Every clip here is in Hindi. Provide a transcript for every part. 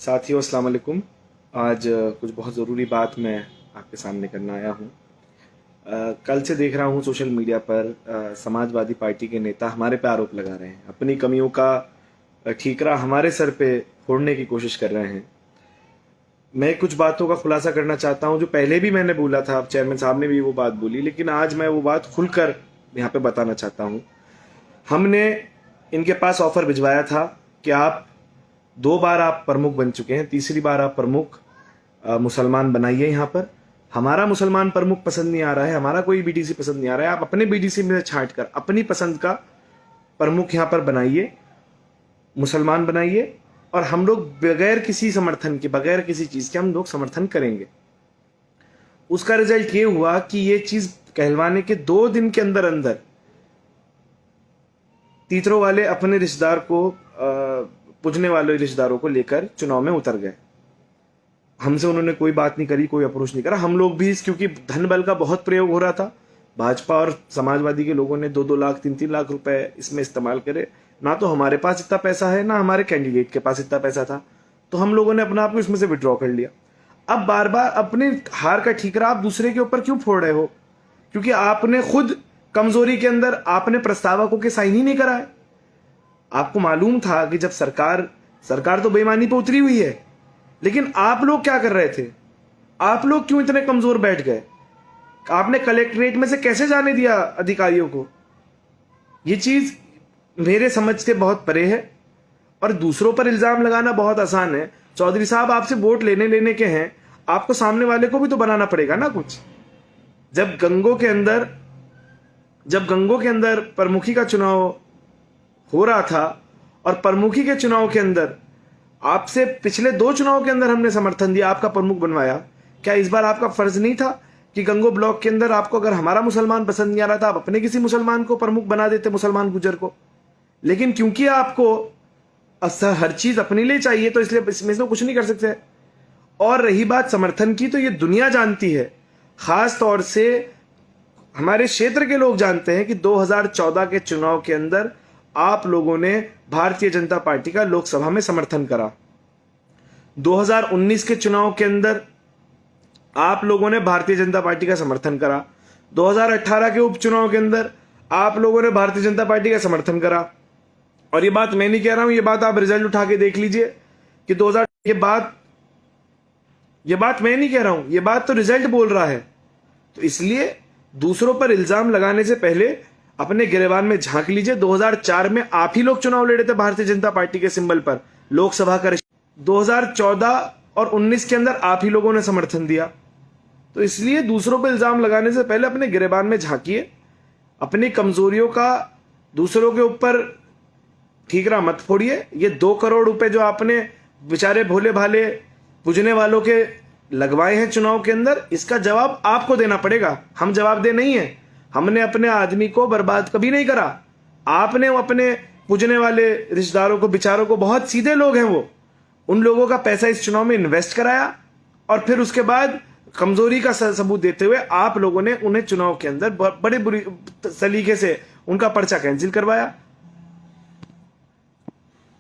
साथियों अस्सलाम वालेकुम। आज कुछ बहुत ज़रूरी बात मैं आपके सामने करना आया हूँ। कल से देख रहा हूँ सोशल मीडिया पर समाजवादी पार्टी के नेता हमारे पे आरोप लगा रहे हैं, अपनी कमियों का ठीकरा हमारे सर पे फोड़ने की कोशिश कर रहे हैं। मैं कुछ बातों का खुलासा करना चाहता हूँ जो पहले भी मैंने बोला था, चेयरमैन साहब ने भी वो बात बोली, लेकिन आज मैं वो बात खुलकर यहाँ पे बताना चाहता हूँ। हमने इनके पास ऑफर भिजवाया था कि आप 2 बार आप प्रमुख बन चुके हैं, तीसरी बार आप प्रमुख मुसलमान बनाइए। यहाँ पर हमारा मुसलमान प्रमुख पसंद नहीं आ रहा है, हमारा कोई बीडीसी पसंद नहीं आ रहा है, आप अपने बीडीसी में छांट कर अपनी पसंद का प्रमुख यहाँ पर बनाइए, मुसलमान बनाइए, और हम लोग बगैर किसी समर्थन के, बगैर किसी चीज के हम लोग समर्थन करेंगे। उसका रिजल्ट ये हुआ कि ये चीज कहलवाने के 2 दिन के अंदर अंदर तीतरों वाले अपने रिश्तेदार को, पुजने वाले रिश्तेदारों को लेकर चुनाव में उतर गए। हमसे उन्होंने कोई बात नहीं करी, कोई अप्रोच नहीं करा। हम लोग भी क्योंकि धन बल का बहुत प्रयोग हो रहा था, भाजपा और समाजवादी के लोगों ने 2-2 लाख 3-3 लाख रुपए इसमें इस्तेमाल करे। ना तो हमारे पास इतना पैसा है, ना हमारे कैंडिडेट के पास इतना पैसा था, तो हम लोगों ने अपने आप को इसमें से विड्रॉ कर लिया। अब बार बार अपने हार का ठीकरा आप दूसरे के ऊपर क्यों फोड़ रहे हो? क्योंकि आपने खुद कमजोरी के अंदर आपने प्रस्तावकों के साइन ही नहीं कराए। आपको मालूम था कि जब सरकार तो बेईमानी पे उतरी हुई है, लेकिन आप लोग क्या कर रहे थे? आप लोग क्यों इतने कमजोर बैठ गए? आपने कलेक्ट्रेट में से कैसे जाने दिया अधिकारियों को? ये चीज मेरे समझ से बहुत परे है, और दूसरों पर इल्जाम लगाना बहुत आसान है। चौधरी साहब, आपसे वोट लेने के हैं, आपको सामने वाले को भी तो बनाना पड़ेगा ना कुछ। जब गंगों के अंदर प्रमुखी का चुनाव हो रहा था, और प्रमुखी के चुनाव के अंदर आपसे पिछले 2 चुनाव के अंदर हमने समर्थन दिया, आपका प्रमुख बनवाया, क्या इस बार आपका फर्ज नहीं था कि गंगो ब्लॉक के अंदर आपको अगर हमारा मुसलमान पसंद नहीं आ रहा था, आप अपने किसी मुसलमान को प्रमुख बना देते, मुसलमान गुजर को? लेकिन क्योंकि आपको हर चीज अपने लिए चाहिए, तो इसलिए इसमें से कुछ नहीं कर सकते। और रही बात समर्थन की, तो ये दुनिया जानती है, खास तौर से हमारे क्षेत्र के लोग जानते हैं कि 2014 के चुनाव के अंदर आप लोगों ने भारतीय जनता पार्टी का लोकसभा में समर्थन करा। 2019 के चुनाव के अंदर आप लोगों ने भारतीय जनता पार्टी का समर्थन करा। 2018 के उपचुनाव के अंदर आप लोगों ने भारतीय जनता पार्टी का समर्थन करा। और ये बात मैं नहीं कह रहा हूं, ये बात आप रिजल्ट उठा के देख लीजिए कि 2000 ये बात मैं नहीं कह रहा हूं, ये बात तो रिजल्ट बोल रहा है। तो इसलिए दूसरों पर इल्जाम लगाने से पहले अपने गिरेबान में झांक लीजिए। 2004 में आप ही लोग चुनाव लड़े थे भारतीय जनता पार्टी के सिंबल पर, लोकसभा का। 2014 और 19 के अंदर आप ही लोगों ने समर्थन दिया। तो इसलिए दूसरों पर इल्जाम लगाने से पहले अपने गिरेबान में झांकिए, अपनी कमजोरियों का दूसरों के ऊपर ठीकरा मत फोड़िए। ये 2 करोड़ रुपए जो आपने बेचारे भोले भाले पुजने वालों के लगवाए हैं चुनाव के अंदर, इसका जवाब आपको देना पड़ेगा। हम जवाबदेह नहीं है, हमने अपने आदमी को बर्बाद कभी नहीं करा। आपने अपने पुजने वाले रिश्तेदारों को, बेचारों को, बहुत सीधे लोग हैं वो, उन लोगों का पैसा इस चुनाव में इन्वेस्ट कराया, और फिर उसके बाद कमजोरी का सबूत देते हुए आप लोगों ने उन्हें चुनाव के अंदर बड़े बुरी सलीके से उनका पर्चा कैंसिल करवाया।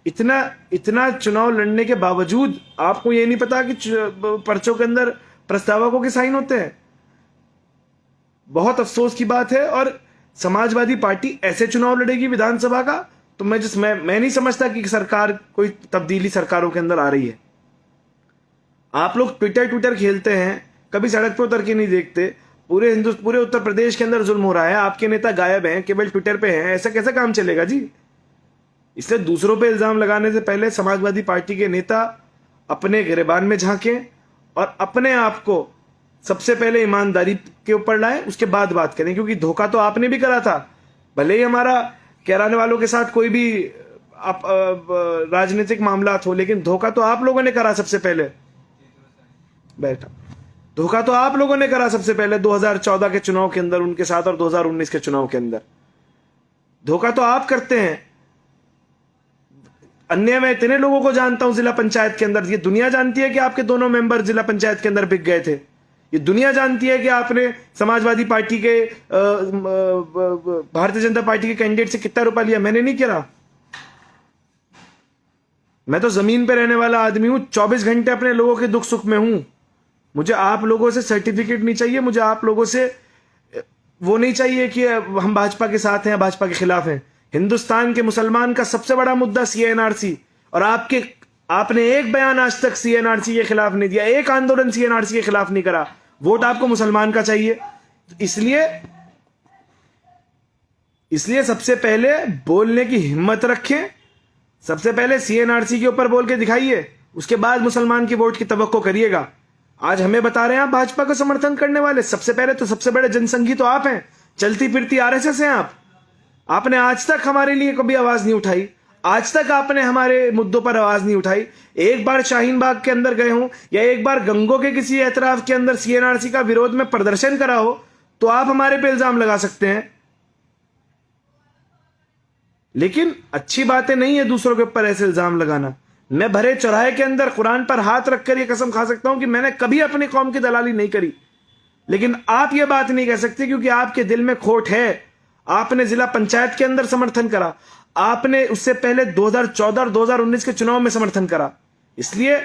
इतना चुनाव लड़ने के बावजूद आपको ये नहीं पता कि पर्चों के अंदर प्रस्तावकों के साइन होते हैं। बहुत अफसोस की बात है। और समाजवादी पार्टी ऐसे चुनाव लड़ेगी विधानसभा का, तो मैं नहीं समझता कि सरकार, कोई तब्दीली सरकारों के अंदर आ रही है। आप लोग ट्विटर खेलते हैं, कभी सड़क पे उतर के नहीं देखते। पूरे उत्तर प्रदेश के अंदर जुल्म हो रहा है, आपके नेता गायब हैं, केवल ट्विटर पे हैं। ऐसा कैसा काम चलेगा जी? इसलिए दूसरों पे इल्जाम लगाने से पहले समाजवादी पार्टी के नेता अपने गिरेबान में झांकें और अपने आप को सबसे पहले ईमानदारी के ऊपर लाएं, उसके बाद बात करें। क्योंकि धोखा तो आपने भी करा था, भले ही हमारा कहराने वालों के साथ कोई भी राजनीतिक मामला हो, लेकिन धोखा तो आप लोगों ने करा सबसे पहले। धोखा तो आप लोगों ने करा सबसे पहले 2014 के चुनाव के अंदर उनके साथ, और 2019 के चुनाव के अंदर धोखा तो आप करते हैं। अन्य मैं इतने लोगों को जानता हूं जिला पंचायत के अंदर, ये दुनिया जानती है कि आपके दोनों मेंबर जिला पंचायत के अंदर बिक गए थे। ये दुनिया जानती है कि आपने समाजवादी पार्टी के, भारतीय जनता पार्टी के कैंडिडेट से कितना रुपया लिया। मैंने नहीं करा। मैं तो जमीन पे रहने वाला आदमी हूं, 24 घंटे अपने लोगों के दुख सुख में हूं। मुझे आप लोगों से सर्टिफिकेट नहीं चाहिए, मुझे आप लोगों से वो नहीं चाहिए कि हम भाजपा के साथ हैं या भाजपा के खिलाफ हैं। हिंदुस्तान के मुसलमान का सबसे बड़ा मुद्दा सीएनआरसी, और आपने एक बयान आज तक सीएनआरसी के खिलाफ नहीं दिया, एक आंदोलन सीएनआरसी के खिलाफ नहीं करा। वोट आपको मुसलमान का चाहिए। इसलिए सबसे पहले बोलने की हिम्मत रखें, सबसे पहले सीएनआरसी के ऊपर बोल के दिखाइए, उसके बाद मुसलमान की वोट की तवक्को करिएगा। आज हमें बता रहे हैं आप भाजपा का समर्थन करने वाले, सबसे पहले तो सबसे बड़े जनसंघी तो आप हैं, चलती फिरती आरएसएस हैं आप। आपने आज तक हमारे लिए कभी आवाज नहीं उठाई, आज तक आपने हमारे मुद्दों पर आवाज नहीं उठाई। एक बार शाहीन बाग के अंदर गए हो या एक बार गंगों के किसी एतराफ के अंदर सीएनआरसी का विरोध में प्रदर्शन करा हो तो आप हमारे पे इल्जाम लगा सकते हैं, लेकिन अच्छी बातें नहीं है दूसरों के ऊपर ऐसे इल्जाम लगाना। मैं भरे चौराहे के अंदर कुरान पर हाथ रखकर यह कसम खा सकता हूं कि मैंने कभी अपनी कौम की दलाली नहीं करी, लेकिन आप यह बात नहीं कह सकते क्योंकि आपके दिल में खोट है। आपने जिला पंचायत के अंदर समर्थन करा, आपने उससे पहले 2014 और 2019 के चुनाव में समर्थन करा। इसलिए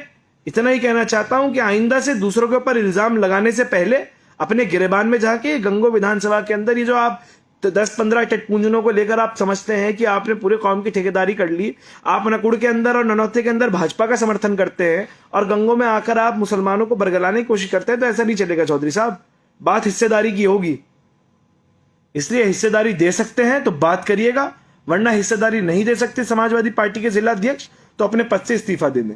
इतना ही कहना चाहता हूं कि आइंदा से दूसरों के ऊपर इल्जाम लगाने से पहले अपने गिरेबान में जाके गंगो विधानसभा के अंदर ये जो आप 10-15 टटपूंजनों को लेकर आप समझते हैं कि आपने पूरे कौम की ठेकेदारी कर ली, आप नकुड़ के अंदर और ननौते के अंदर भाजपा का समर्थन करते हैं और गंगों में आकर आप मुसलमानों को बरगलाने की कोशिश करते हैं, तो ऐसा नहीं चलेगा चौधरी साहब। बात हिस्सेदारी की होगी, इसलिए हिस्सेदारी दे सकते हैं तो बात करिएगा, वरना हिस्सेदारी नहीं दे सकते समाजवादी पार्टी के जिला अध्यक्ष तो अपने पद से इस्तीफा दे दें।